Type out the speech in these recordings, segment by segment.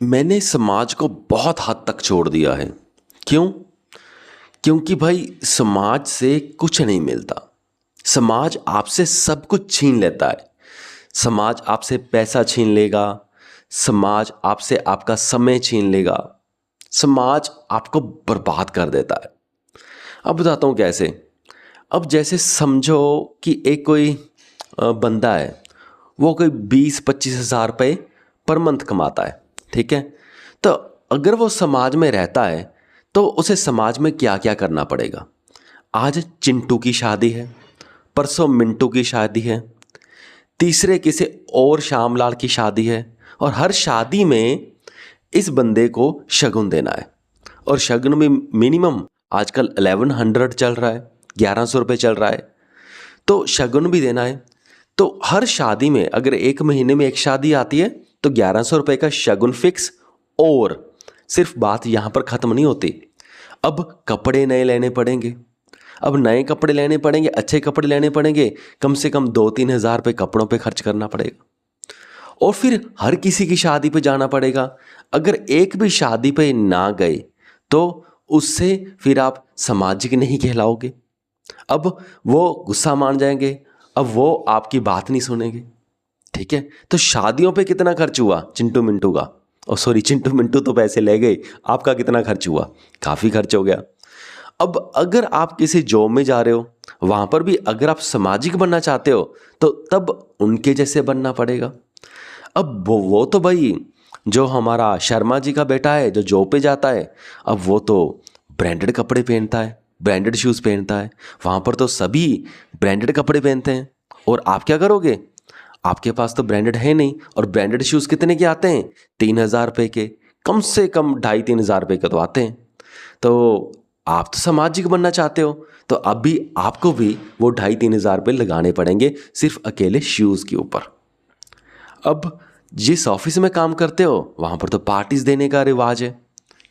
मैंने समाज को बहुत हद तक छोड़ दिया है। क्यों? क्योंकि भाई समाज से कुछ नहीं मिलता। समाज आपसे सब कुछ छीन लेता है। समाज आपसे पैसा छीन लेगा। समाज आपसे आपका समय छीन लेगा। समाज आपको बर्बाद कर देता है। अब बताता हूँ कैसे। अब जैसे समझो कि एक कोई बंदा है, वो कोई 20-25 हज़ार रुपये पर मंथ कमाता है। ठीक है, तो अगर वो समाज में रहता है तो उसे समाज में क्या क्या करना पड़ेगा। आज चिंटू की शादी है, परसों मिंटू की शादी है, तीसरे किसी और श्यामलाल की शादी है, और हर शादी में इस बंदे को शगुन देना है। और शगुन में मिनिमम आजकल 1100 चल रहा है, 1100 रुपये चल रहा है, तो शगुन भी देना है। तो हर शादी में अगर एक महीने में एक शादी आती है तो 1100 रुपये का शगुन फिक्स। और सिर्फ बात यहाँ पर ख़त्म नहीं होती, अब कपड़े नए लेने पड़ेंगे। अब नए कपड़े लेने पड़ेंगे, अच्छे कपड़े लेने पड़ेंगे, कम से कम 2-3 हज़ार रुपये कपड़ों पे खर्च करना पड़ेगा। और फिर हर किसी की शादी पे जाना पड़ेगा। अगर एक भी शादी पे ना गए तो उससे फिर आप सामाजिक नहीं कहलाओगे। अब वो गुस्सा मान जाएंगे, अब वो आपकी बात नहीं सुनेंगे। ठीक है, तो शादियों पे कितना खर्च हुआ चिंटू मिंटू का। और सॉरी, चिंटू मिंटू तो पैसे ले गए, आपका कितना खर्च हुआ? काफ़ी खर्च हो गया। अब अगर आप किसी जॉब में जा रहे हो, वहाँ पर भी अगर आप सामाजिक बनना चाहते हो तो तब उनके जैसे बनना पड़ेगा। अब वो तो भाई जो हमारा शर्मा जी का बेटा है जो जॉब पे जाता है, अब वो तो ब्रांडेड कपड़े पहनता है, ब्रांडेड शूज़ पहनता है। वहाँ पर तो सभी ब्रांडेड कपड़े पहनते हैं। और आप क्या करोगे? आपके पास तो ब्रांडेड है नहीं। और ब्रांडेड शूज़ कितने के आते हैं? 3,000 रुपये के, कम से कम 2,500-3 हज़ार रुपये के तो आते हैं। तो आप तो सामाजिक बनना चाहते हो, तो अभी आपको भी वो 2,500-3 हज़ार रुपये लगाने पड़ेंगे सिर्फ अकेले शूज़ के ऊपर। अब जिस ऑफिस में काम करते हो वहाँ पर तो पार्टीज देने का रिवाज है।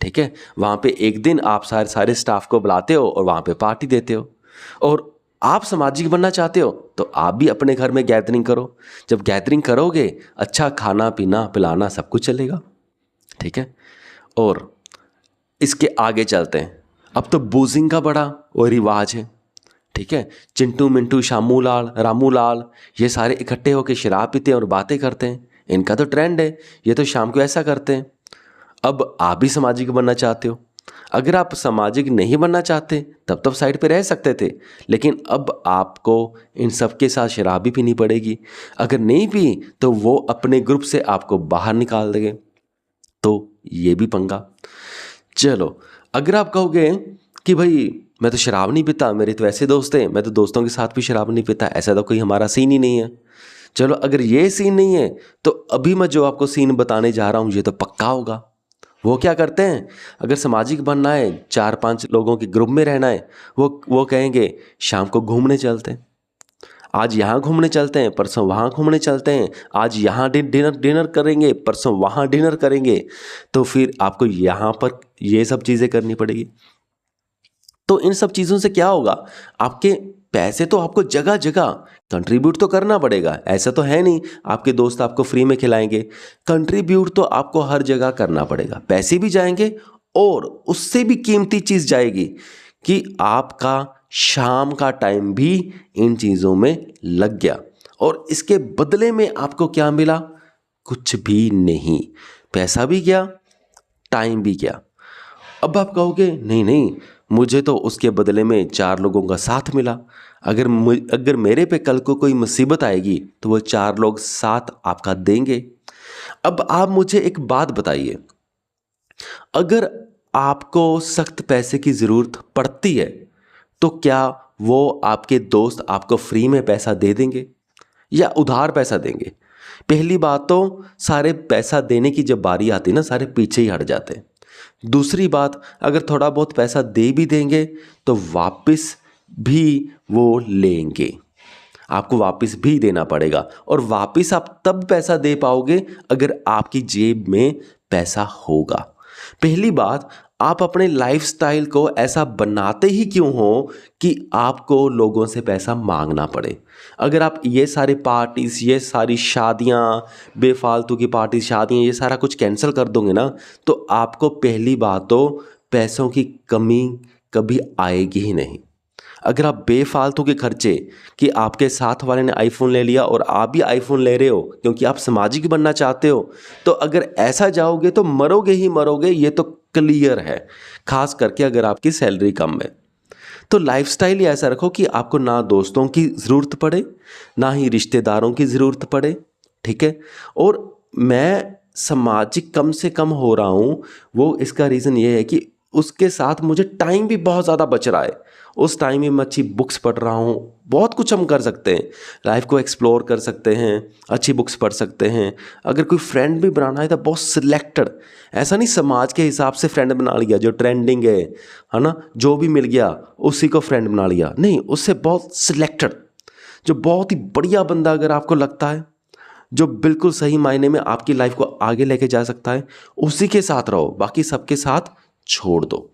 ठीक है, वहाँ पे एक दिन आप सारे सारे स्टाफ को बुलाते हो और वहाँ पे पार्टी देते हो। और आप सामाजिक बनना चाहते हो तो आप भी अपने घर में गैदरिंग करो। जब गैदरिंग करोगे, अच्छा खाना पीना पिलाना सब कुछ चलेगा। ठीक है, और इसके आगे चलते हैं। अब तो बूजिंग का बड़ा वो रिवाज है। ठीक है, चिंटू मिंटू शामू लाल रामू लाल ये सारे इकट्ठे होकर शराब पीते हैं और बातें करते हैं। इनका तो ट्रेंड है, ये तो शाम को ऐसा करते हैं। अब आप भी सामाजिक बनना चाहते हो। अगर आप सामाजिक नहीं बनना चाहते तब तो साइड पे रह सकते थे, लेकिन अब आपको इन सब के साथ शराब भी पीनी पड़ेगी। अगर नहीं पी तो वो अपने ग्रुप से आपको बाहर निकाल देंगे, तो ये भी पंगा। चलो, अगर आप कहोगे कि भाई मैं तो शराब नहीं पीता, मेरे तो ऐसे दोस्त हैं, मैं तो दोस्तों के साथ भी शराब नहीं पीता, ऐसा तो कोई हमारा सीन ही नहीं है। चलो, अगर ये सीन नहीं है तो अभी मैं जो आपको सीन बताने जा रहा हूँ ये तो पक्का होगा। वो क्या करते हैं, अगर सामाजिक बनना है, 4-5 लोगों के ग्रुप में रहना है, वो कहेंगे शाम को घूमने चलते हैं। आज यहाँ घूमने चलते हैं, परसों वहाँ घूमने चलते हैं। आज यहाँ डिनर करेंगे, परसों वहाँ डिनर करेंगे। तो फिर आपको यहाँ पर ये सब चीज़ें करनी पड़ेगी। तो इन सब चीज़ों से क्या होगा, आपके पैसे तो आपको जगह जगह कंट्रीब्यूट तो करना पड़ेगा। ऐसा तो है नहीं आपके दोस्त आपको फ्री में खिलाएंगे। कंट्रीब्यूट तो आपको हर जगह करना पड़ेगा। पैसे भी जाएंगे और उससे भी कीमती चीज़ जाएगी कि आपका शाम का टाइम भी इन चीज़ों में लग गया। और इसके बदले में आपको क्या मिला? कुछ भी नहीं। पैसा भी गया, टाइम भी गया। अब आप कहोगे नहीं नहीं, मुझे तो उसके बदले में 4 लोगों का साथ मिला। अगर मेरे पे कल को कोई मुसीबत आएगी तो वो 4 लोग साथ आपका देंगे। अब आप मुझे एक बात बताइए, अगर आपको सख्त पैसे की ज़रूरत पड़ती है तो क्या वो आपके दोस्त आपको फ्री में पैसा दे देंगे या उधार पैसा देंगे? पहली बात तो सारे पैसा देने की जब बारी आती है ना, सारे पीछे ही हट जाते हैं। दूसरी बात, अगर थोड़ा बहुत पैसा दे भी देंगे तो वापस भी वो लेंगे, आपको वापस भी देना पड़ेगा। और वापस आप तब पैसा दे पाओगे अगर आपकी जेब में पैसा होगा। पहली बात, आप अपने लाइफस्टाइल को ऐसा बनाते ही क्यों हो कि आपको लोगों से पैसा मांगना पड़े। अगर आप ये सारी पार्टीज़, ये सारी शादियाँ, बेफालतू की पार्टी शादियाँ, ये सारा कुछ कैंसिल कर दोगे ना, तो आपको पहली बात तो पैसों की कमी कभी आएगी ही नहीं। अगर आप बेफालतू के खर्चे, कि आपके साथ वाले ने आईफोन ले लिया और आप भी आईफोन ले रहे हो क्योंकि आप सामाजिक बनना चाहते हो, तो अगर ऐसा जाओगे तो मरोगे ही मरोगे, ये तो क्लियर है। खास करके अगर आपकी सैलरी कम है, तो लाइफस्टाइल ही ऐसा रखो कि आपको ना दोस्तों की ज़रूरत पड़े, ना ही रिश्तेदारों की ज़रूरत पड़े, ठीक है। और मैं सामाजिक कम से कम हो रहा हूँ, वो इसका रीज़न ये है कि उसके साथ मुझे टाइम भी बहुत ज़्यादा बच रहा है। उस टाइम में मैं अच्छी बुक्स पढ़ रहा हूँ, बहुत कुछ हम कर सकते हैं, लाइफ को एक्सप्लोर कर सकते हैं, अच्छी बुक्स पढ़ सकते हैं। अगर कोई फ्रेंड भी बनाना है तो बहुत सिलेक्टेड, ऐसा नहीं समाज के हिसाब से फ्रेंड बना लिया जो ट्रेंडिंग है ना, जो भी मिल गया उसी को फ्रेंड बना लिया, नहीं, उससे बहुत सिलेक्टेड, जो बहुत ही बढ़िया बंदा अगर आपको लगता है, जो बिल्कुल सही मायने में आपकी लाइफ को आगे लेके जा सकता है, उसी के साथ रहो, बाकी सबके साथ छोड़ दो।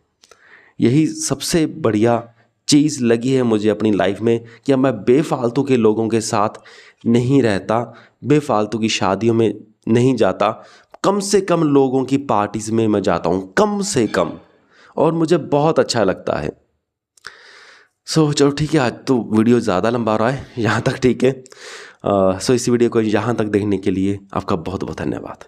यही सबसे बढ़िया चीज़ लगी है मुझे अपनी लाइफ में, कि अब मैं बेफालतू के लोगों के साथ नहीं रहता, बेफालतू की शादियों में नहीं जाता, कम से कम लोगों की पार्टीज़ में मैं जाता हूँ, कम से कम, और मुझे बहुत अच्छा लगता है। सो चलो ठीक है, आज तो वीडियो ज़्यादा लंबा रहा है, यहाँ तक ठीक है। सो इस वीडियो को यहाँ तक देखने के लिए आपका बहुत बहुत धन्यवाद।